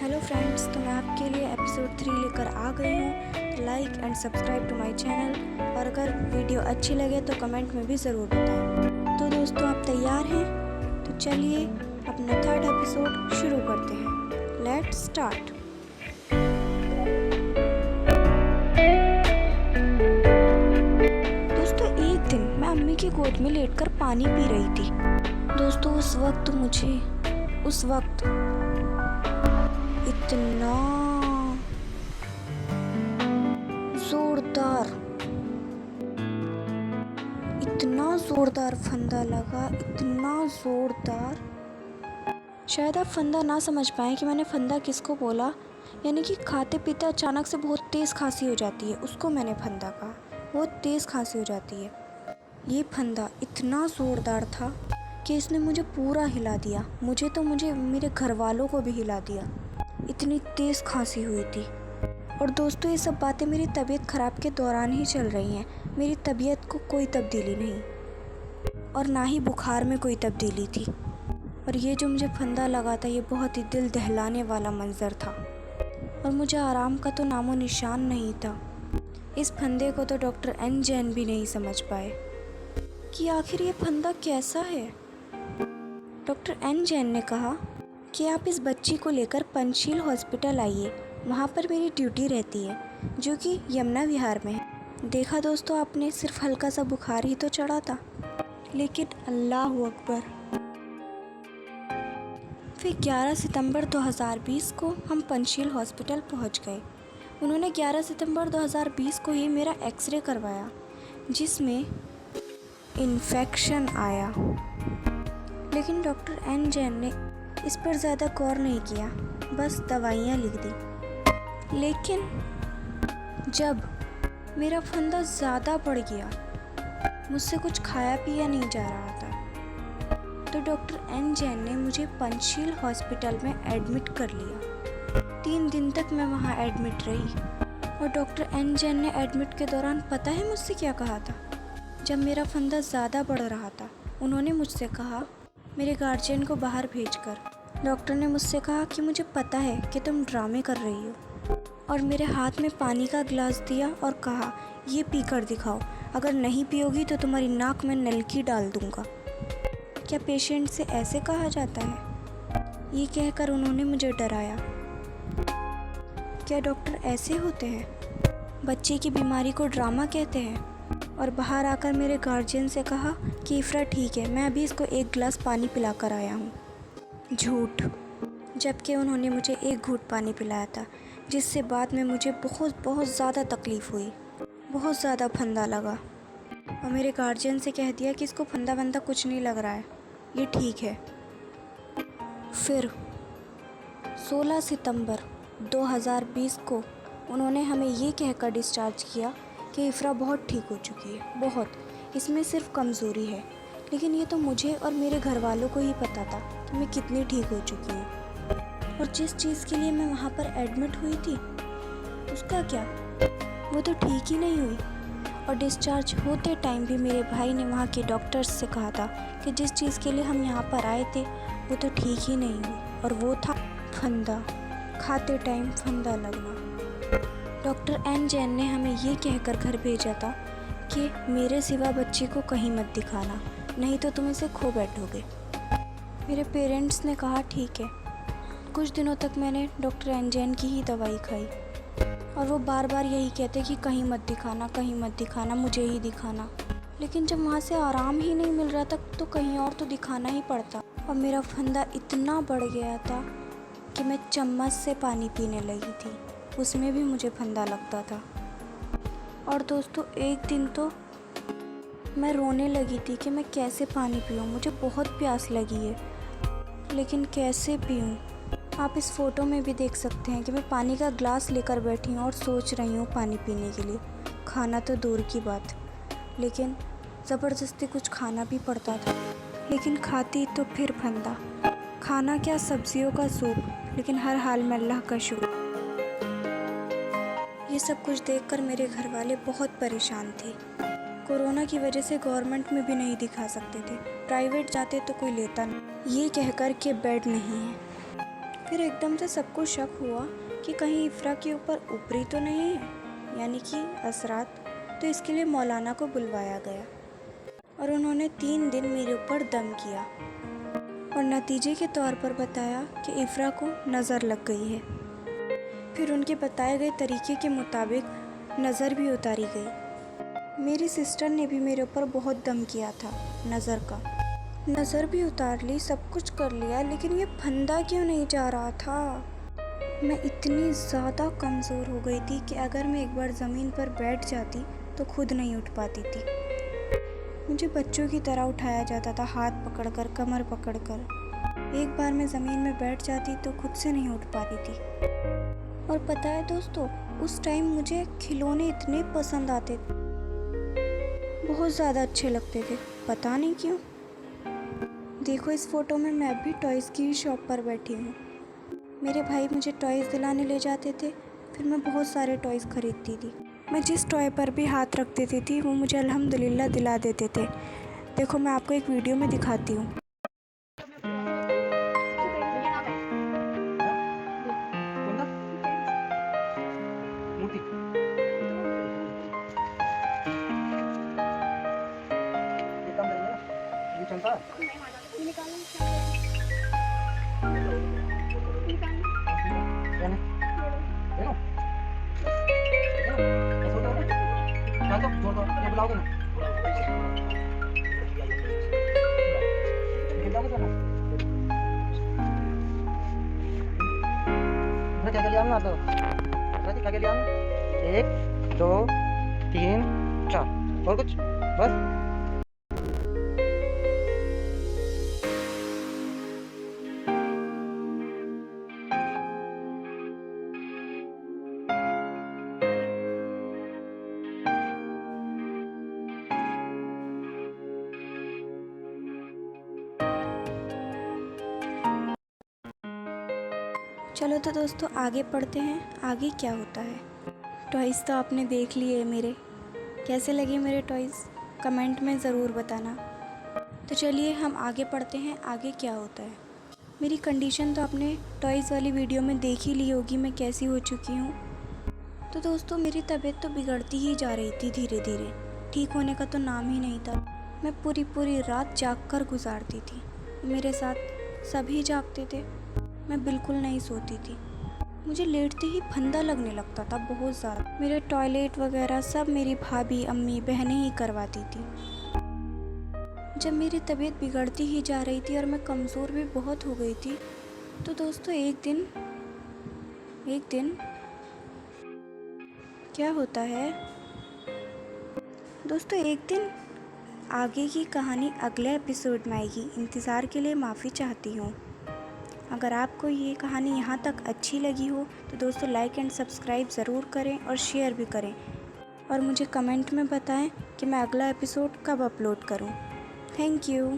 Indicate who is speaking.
Speaker 1: Hello friends, तो मैं आपके लिए एपिसोड 3 लेकर आ गई हूँ। Like and subscribe to my channel, और अगर वीडियो अच्छी लगे तो कमेंट में भी ज़रूर बताएं। तो दोस्तों, आप तैयार हैं? तो चलिए अपना थर्ड एपिसोड शुरू करते हैं। Let's start. दोस्तों, एक दिन मैं अम्मी की गोद में लेटकर पानी पी रही थी। दोस्तों, उस वक्त इतना जोरदार फंदा लगा, इतना जोरदार। शायद आप फंदा ना समझ पाए कि मैंने फंदा किसको बोला। यानी कि खाते पीते अचानक से बहुत तेज़ खांसी हो जाती है, उसको मैंने फंदा कहा। बहुत तेज़ खांसी हो जाती है। ये फंदा इतना ज़ोरदार था कि इसने मुझे पूरा हिला दिया। मुझे मेरे घर वालों को भी हिला दिया। इतनी तेज़ खांसी हुई थी। और दोस्तों, ये सब बातें मेरी तबीयत ख़राब के दौरान ही चल रही हैं। मेरी तबीयत को कोई तब्दीली नहीं, और ना ही बुखार में कोई तब्दीली थी। और ये जो मुझे फंदा लगा था, ये बहुत ही दिल दहलाने वाला मंज़र था। और मुझे आराम का तो नामो निशान नहीं था। इस फंदे को तो डॉक्टर एन जैन भी नहीं समझ पाए कि आखिर ये फंदा कैसा है। डॉक्टर एन जैन ने कहा कि आप इस बच्ची को लेकर पंचशील हॉस्पिटल आइए, वहाँ पर मेरी ड्यूटी रहती है, जो कि यमुना विहार में है। देखा दोस्तों आपने, सिर्फ हल्का सा बुखार ही तो चढ़ा था, लेकिन अल्लाह अकबर। फिर 11 सितंबर 2020 को हम पंचशील हॉस्पिटल पहुँच गए। उन्होंने 11 सितंबर 2020 को ही मेरा एक्सरे करवाया, जिसमें इन्फेक्शन आया। लेकिन डॉक्टर एन जैन ने इस पर ज़्यादा गौर नहीं किया, बस दवाइयाँ लिख दी। लेकिन जब मेरा फंदा ज़्यादा बढ़ गया, मुझसे कुछ खाया पिया नहीं जा रहा था, तो डॉक्टर एन जैन ने मुझे पंचशील हॉस्पिटल में एडमिट कर लिया। 3 दिन तक मैं वहाँ एडमिट रही। और डॉक्टर एन जैन ने एडमिट के दौरान पता है मुझसे क्या कहा था? जब मेरा फंदा ज़्यादा बढ़ रहा था, उन्होंने मुझसे कहा, मेरे गार्जियन को बाहर भेजकर, डॉक्टर ने मुझसे कहा कि मुझे पता है कि तुम ड्रामे कर रही हो। और मेरे हाथ में पानी का गिलास दिया और कहा, ये पी कर दिखाओ, अगर नहीं पियोगी तो तुम्हारी नाक में नलकी डाल दूँगा। क्या पेशेंट से ऐसे कहा जाता है? ये कहकर उन्होंने मुझे डराया। क्या डॉक्टर ऐसे होते हैं? बच्चे की बीमारी को ड्रामा कहते हैं। और बाहर आकर मेरे गार्जियन से कहा कि इफ़रा ठीक है, मैं अभी इसको 1 गिलास पानी पिला कर आया हूँ। झूठ। जबकि उन्होंने मुझे 1 घूंट पानी पिलाया था, जिससे बाद में मुझे बहुत ज़्यादा तकलीफ़ हुई, बहुत ज़्यादा फंदा लगा। और मेरे गार्जियन से कह दिया कि इसको फंदा वंदा कुछ नहीं लग रहा है, ये ठीक है। फिर 16 सितंबर 2020 को उन्होंने हमें ये कहकर डिस्चार्ज किया कि इफ़रा बहुत ठीक हो चुकी है, बहुत, इसमें सिर्फ कमज़ोरी है। लेकिन ये तो मुझे और मेरे घर वालों को ही पता था कि मैं कितनी ठीक हो चुकी हूँ। और जिस चीज़ के लिए मैं वहाँ पर एडमिट हुई थी, उसका क्या, वो तो ठीक ही नहीं हुई। और डिस्चार्ज होते टाइम भी मेरे भाई ने वहाँ के डॉक्टर्स से कहा था कि जिस चीज़ के लिए हम यहाँ पर आए थे, वो तो ठीक ही नहीं हुई, और वो था फंदा, खाते टाइम फंदा लगना। डॉक्टर एन जैन ने हमें ये कहकर घर भेजा था कि मेरे सिवा बच्चे को कहीं मत दिखाना, नहीं तो तुम इसे खो बैठोगे। मेरे पेरेंट्स ने कहा ठीक है। कुछ दिनों तक मैंने डॉक्टर एन जैन की ही दवाई खाई, और वो बार बार यही कहते कि कहीं मत दिखाना, कहीं मत दिखाना, मुझे ही दिखाना। लेकिन जब वहाँ से आराम ही नहीं मिल रहा था, तो कहीं और तो दिखाना ही पड़ता। और मेरा फंदा इतना बढ़ गया था कि मैं चम्मच से पानी पीने लगी थी, उसमें भी मुझे फंदा लगता था। और दोस्तों, एक दिन तो मैं रोने लगी थी कि मैं कैसे पानी पीऊँ, मुझे बहुत प्यास लगी है, लेकिन कैसे पीऊँ। आप इस फ़ोटो में भी देख सकते हैं कि मैं पानी का ग्लास लेकर बैठी हूँ और सोच रही हूँ पानी पीने के लिए। खाना तो दूर की बात, लेकिन ज़बरदस्ती कुछ खाना भी पड़ता था। लेकिन खाती तो फिर फंदा। खाना क्या, सब्जियों का सूप, लेकिन हर हाल में अल्लाह का शुक्र। ये सब कुछ देखकर मेरे घर वाले बहुत परेशान थे। कोरोना की वजह से गवर्नमेंट में भी नहीं दिखा सकते थे, प्राइवेट जाते तो कोई लेता नहीं, ये कहकर कि बेड नहीं है। फिर एकदम से सबको शक हुआ कि कहीं इफ़रा के ऊपर ऊपरी तो नहीं है, यानी कि असरात। तो इसके लिए मौलाना को बुलवाया गया और उन्होंने 3 दिन मेरे ऊपर दम किया और नतीजे के तौर पर बताया कि इफ़रा को नज़र लग गई है। फिर उनके बताए गए तरीके के मुताबिक नज़र भी उतारी गई। मेरी सिस्टर ने भी मेरे ऊपर बहुत दम किया था नज़र का। नज़र भी उतार ली, सब कुछ कर लिया, लेकिन ये फंदा क्यों नहीं जा रहा था। मैं इतनी ज़्यादा कमज़ोर हो गई थी कि अगर मैं एक बार ज़मीन पर बैठ जाती तो खुद नहीं उठ पाती थी। मुझे बच्चों की तरह उठाया जाता था, हाथ पकड़कर, कमर पकड़कर। एक बार मैं ज़मीन में बैठ जाती तो खुद से नहीं उठ पाती थी। और पता है दोस्तों, उस टाइम मुझे खिलौने इतने पसंद आते थे, बहुत ज़्यादा अच्छे लगते थे, पता नहीं क्यों। देखो इस फ़ोटो में मैं भी टॉयज़ की शॉप पर बैठी हूँ। मेरे भाई मुझे टॉयज़ दिलाने ले जाते थे, फिर मैं बहुत सारे टॉयज़ खरीदती थी। मैं जिस टॉय पर भी हाथ रख देती थी वो मुझे अल्हम्दुलिल्लाह दिला देते थे। देखो मैं आपको एक वीडियो में दिखाती हूँ।
Speaker 2: क्या लिया आपने? क्या लिया आपने? 1 2 3 4 और कुछ बस।
Speaker 1: चलो तो दोस्तों आगे पढ़ते हैं, आगे क्या होता है। टॉयज़ तो आपने देख लिए मेरे, कैसे लगे मेरे टॉयज़ कमेंट में ज़रूर बताना। तो चलिए हम आगे पढ़ते हैं, आगे क्या होता है। मेरी कंडीशन तो आपने टॉयज़ वाली वीडियो में देख ही ली होगी, मैं कैसी हो चुकी हूँ। तो दोस्तों मेरी तबीयत तो बिगड़ती ही जा रही थी धीरे धीरे, ठीक होने का तो नाम ही नहीं था। मैं पूरी रात जाग कर गुजारती थी, मेरे साथ सभी जागते थे, मैं बिल्कुल नहीं सोती थी। मुझे लेटते ही फंदा लगने लगता था बहुत ज़्यादा। मेरे टॉयलेट वगैरह सब मेरी भाभी, अम्मी, बहनें ही करवाती थी। जब मेरी तबीयत बिगड़ती ही जा रही थी और मैं कमज़ोर भी बहुत हो गई थी, तो दोस्तों एक दिन क्या होता है दोस्तों, एक दिन आगे की कहानी अगले एपिसोड में आएगी। इंतज़ार के लिए माफ़ी चाहती हूँ। अगर आपको ये कहानी यहाँ तक अच्छी लगी हो तो दोस्तों लाइक एंड सब्सक्राइब ज़रूर करें और शेयर भी करें, और मुझे कमेंट में बताएं कि मैं अगला एपिसोड कब अपलोड करूँ। Thank you.